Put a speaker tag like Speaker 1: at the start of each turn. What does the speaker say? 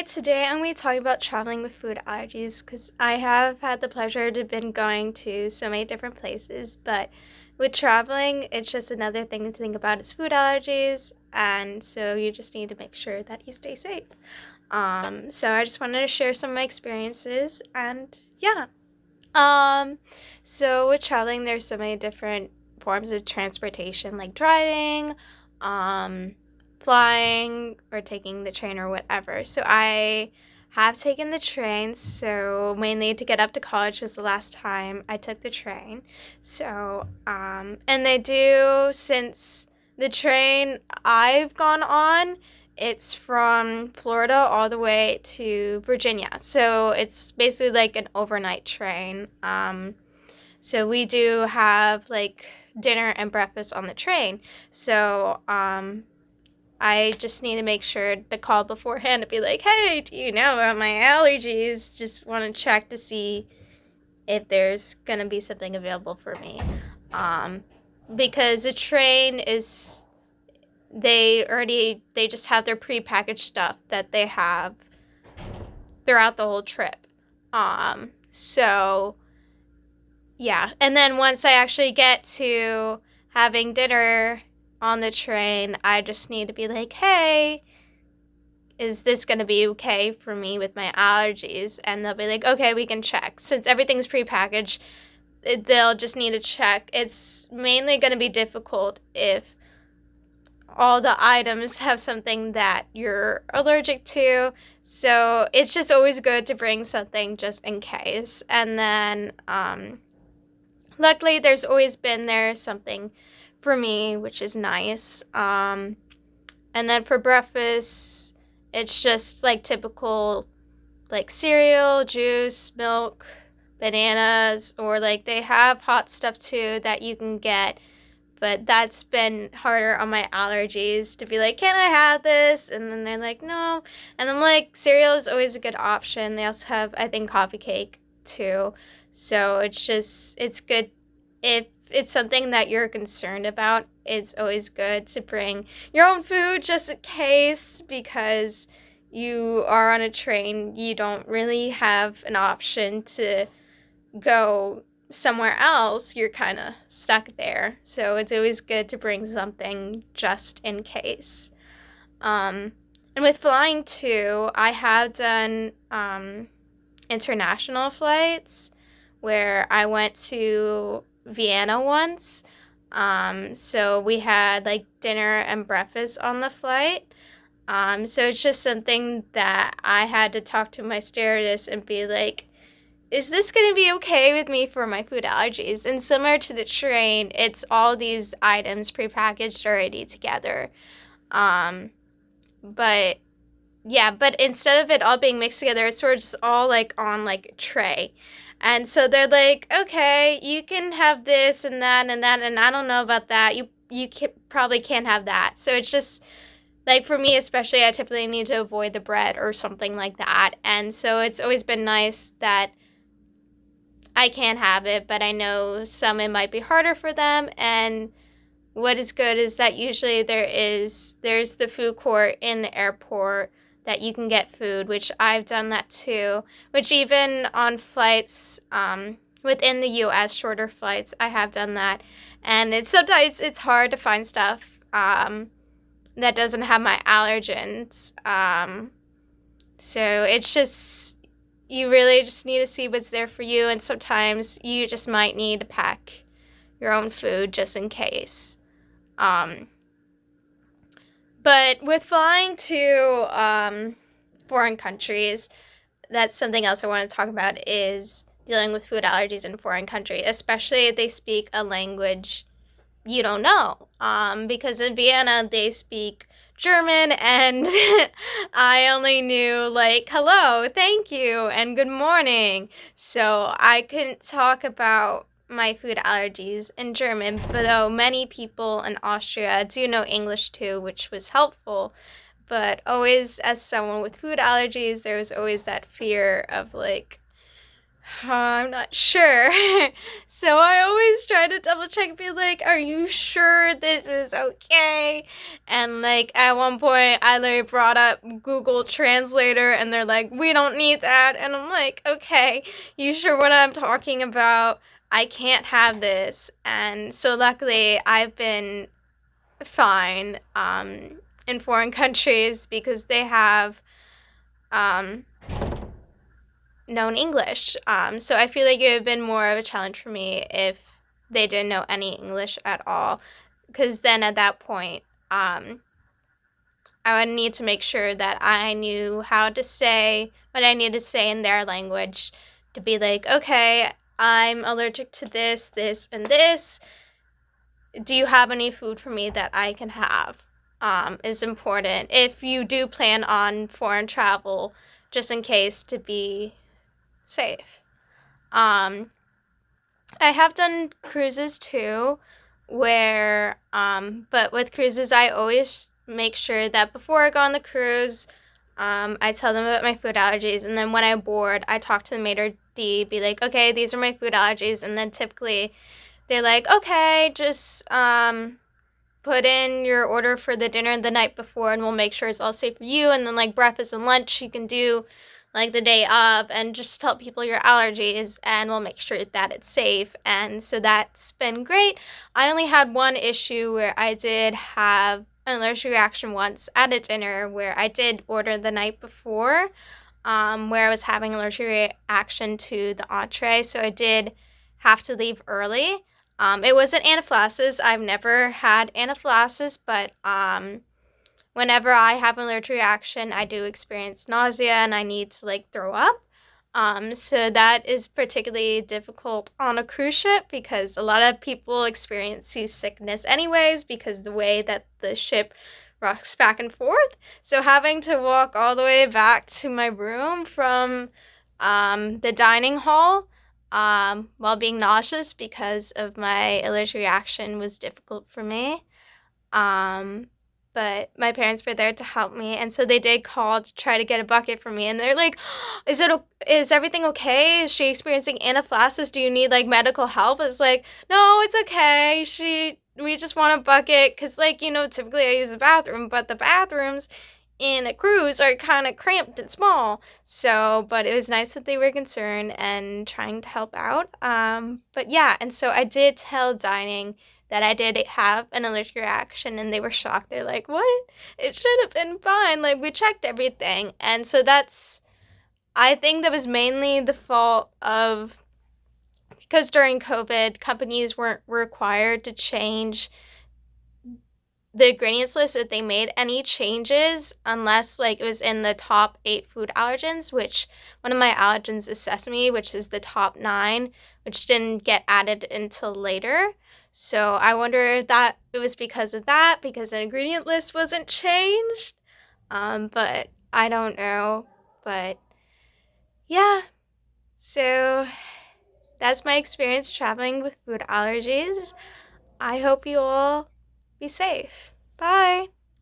Speaker 1: Alright, today I'm going to be talking about traveling with food allergies because I have had the pleasure to been going to so many different places, but with traveling, it's just another thing to think about is food allergies, and so you just need to make sure that you stay safe. So I just wanted to share some of my experiences, and yeah. So with traveling, there's so many different forms of transportation, like driving, um, flying, or taking the train or whatever. So I have taken the train, so mainly to get up to college was the last time I took the train. So, and they do, since the train I've gone on, it's from Florida all the way to Virginia. So it's basically like an overnight train. So we do have like dinner and breakfast on the train. So I just need to make sure to call beforehand to be like, hey, do you know about my allergies? Just want to check to see if there's going to be something available for me. Because the train is, they just have their prepackaged stuff that they have throughout the whole trip. So yeah. And then once I actually get to having dinner on the train, I just need to be like, hey, is this going to be okay for me with my allergies? And they'll be like, okay, we can check. Since everything's prepackaged, they'll just need to check. It's mainly going to be difficult if all the items have something that you're allergic to. So it's just always good to bring something just in case. And then, luckily, there's always been there something for me, which is nice. And then for breakfast, it's just like typical, like cereal, juice, milk, bananas, or like they have hot stuff too that you can get. But that's been harder on my allergies to be like, can I have this? And then they're like, no. And I'm like, cereal is always a good option. They also have, I think, coffee cake too. So it's good if it's something that you're concerned about. It's always good to bring your own food just in case, because you are on a train. You don't really have an option to go somewhere else. You're kind of stuck there. So it's always good to bring something just in case. And with flying too, I have done international flights where I went to Vienna once. So we had like dinner and breakfast on the flight. So it's just something that I had to talk to my stewardess and be like, is this going to be okay with me for my food allergies? And similar to the train, it's all these items prepackaged already together. But yeah, but instead of it all being mixed together, it's sort of just all like on like a tray. And so they're like, okay, you can have this and that and that, and I don't know about that. Probably can't have that. So it's just like for me especially, I typically need to avoid the bread or something like that. And so it's always been nice that I can't have it, but I know some it might be harder for them. And what is good is that usually there's the food court in the airport that you can get food, which I've done that too. Which even on flights within the U.S., shorter flights, I have done that. And sometimes it's hard to find stuff that doesn't have my allergens. So it's just, you really just need to see what's there for you, and sometimes you just might need to pack your own food just in case. But with flying to foreign countries, that's something else I want to talk about, is dealing with food allergies in foreign country, especially if they speak a language you don't know. Because in Vienna they speak German, and I only knew like hello, thank you, and good morning. So I couldn't talk about my food allergies in German, but though many people in Austria do know English too, which was helpful. But always, as someone with food allergies, there was always that fear of like, I'm not sure. So I always try to double check and be like, are you sure this is okay? And like at one point I literally brought up Google Translator and they're like, we don't need that. And I'm like, okay, you sure what I'm talking about? I can't have this. And so luckily I've been fine in foreign countries because they have um known English. So I feel like it would have been more of a challenge for me if they didn't know any English at all, because then at that point, I would need to make sure that I knew how to say what I needed to say in their language to be like, okay, I'm allergic to this, this, and this. Do you have any food for me that I can have? Is important if you do plan on foreign travel, just in case to be safe. Um, I have done cruises too, where, but with cruises, I always make sure that before I go on the cruise, I tell them about my food allergies, and then when I board, I talk to the maitre d', be like, okay, these are my food allergies, and then typically they're like, okay, just, put in your order for the dinner the night before and we'll make sure it's all safe for you. And then like breakfast and lunch you can do like the day of, and just tell people your allergies and we'll make sure that it's safe. And so that's been great. I only had one issue where I did have an allergic reaction once at a dinner where I did order the night before, where I was having allergic reaction to the entree. So I did have to leave early. It wasn't anaphylaxis. I've never had anaphylaxis, but whenever I have an allergic reaction, I do experience nausea and I need to like throw up. So that is particularly difficult on a cruise ship because a lot of people experience seasickness anyways because the way that the ship rocks back and forth. So having to walk all the way back to my room from the dining hall while being nauseous because of my allergic reaction was difficult for me. But my parents were there to help me, and so they did call to try to get a bucket for me, and they're like, is everything okay? Is she experiencing anaphylaxis? Do you need like medical help? It's like, no, it's okay. We just want a bucket because like, typically I use the bathroom, but the bathrooms in a cruise are kind of cramped and small. So, but it was nice that they were concerned and trying to help out. But yeah, and so I did tell dining that I did have an allergic reaction and they were shocked. They're like, what? It should have been fine. Like, we checked everything. And so I think that was mainly the fault of, because during COVID, companies weren't required to change the ingredients list if they made any changes unless like it was in the top 8 food allergens, which one of my allergens is sesame, which is the top 9, which didn't get added until later. So I wonder if that it was because of that, because the ingredient list wasn't changed. But I don't know. But yeah, so that's my experience traveling with food allergies. I hope you all be safe. Bye.